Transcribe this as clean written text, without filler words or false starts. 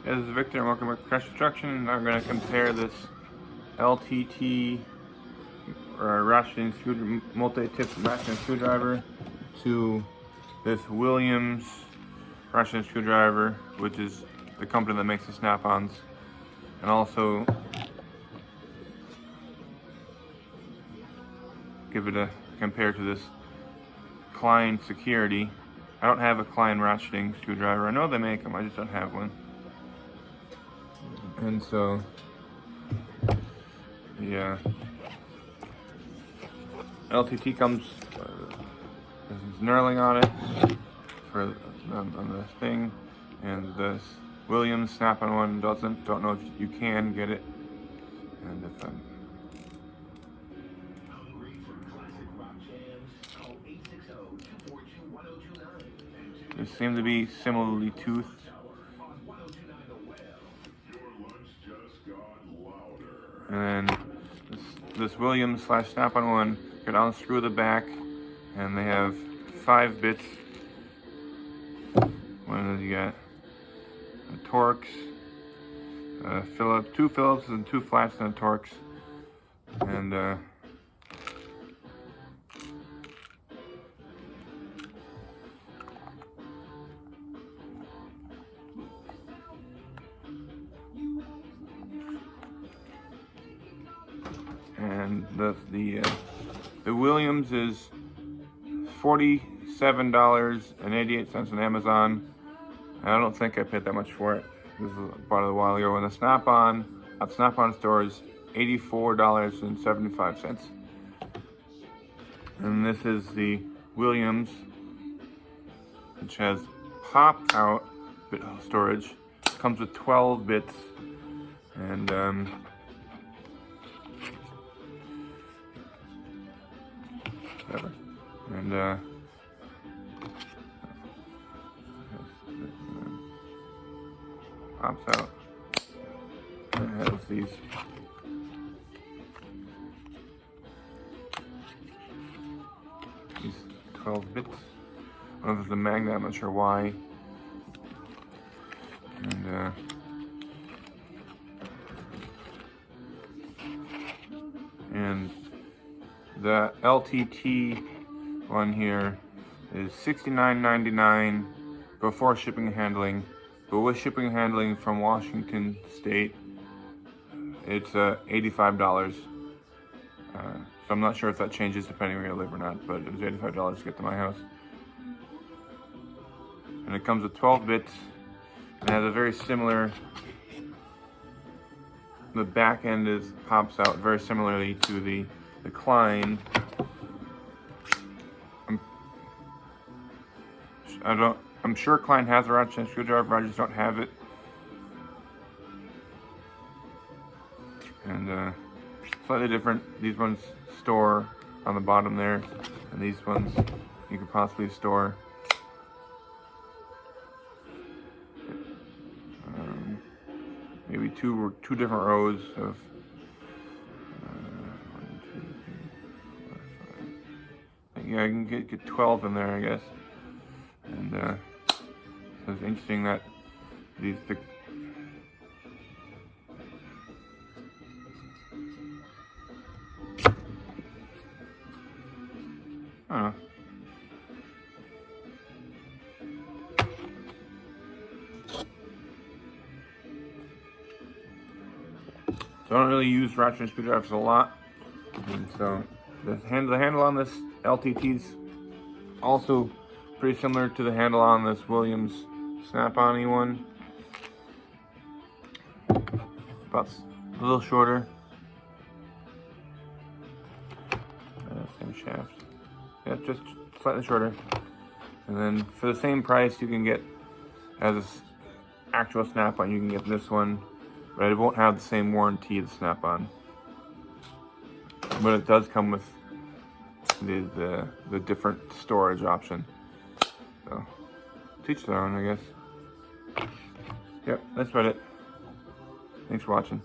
This is Victor and welcome to Crash Construction. I'm going to compare this LTT or ratcheting multi-tip ratcheting screwdriver to this Williams ratcheting screwdriver, which is the company that makes the snap-ons, and also give it a compare to this Klein Security. I don't have a Klein ratcheting screwdriver. I know they make them, I just don't have one. And so, yeah, LTT comes there's knurling on it for on the thing, and this Williams snap-on one doesn't. Don't know if you can get it, and if they seem to be similarly toothed. And then this Williams / snap-on one, you can unscrew the back, and they have 5 bits. What do you got? The Torx, Phillips, 2 Phillips and 2 flats and a Torx, and the Williams is $47.88 on Amazon. I don't think I paid that much for it. This was bought it a while ago. And the Snap-on at Snap-on store is $84.75. And this is the Williams, which has pop-out bit storage. It comes with 12 bits, and whatever. And pops out. And it has these these 12 bits. I don't know if it's a magnet, I'm not sure why. And the LTT one here is $69.99 before shipping and handling, but with shipping and handling from Washington State, it's $85. So I'm not sure if that changes depending where you live or not, but it was $85 to get to my house. And it comes with 12 bits, and has a very similar, the back end pops out very similarly to the Klein. I'm sure Klein has a ratchet screwdriver, I just don't have it. And slightly different. These ones store on the bottom there, and these ones you could possibly store maybe two different rows of 1, 2, 3, 4, 5. Yeah, I can get 12 in there, I guess. And so it's interesting that these I don't know. So I don't really use ratchet screwdrivers a lot, and so the handle on this LTT is also pretty similar to the handle on this Williams snap-on one. About a little shorter. Same shaft. Yeah, just slightly shorter. And then for the same price, you can get, as this actual snap-on, you can get this one, but it won't have the same warranty as snap-on. But it does come with the different storage option. So, teach their own, I guess. Yep, that's about it. Thanks for watching.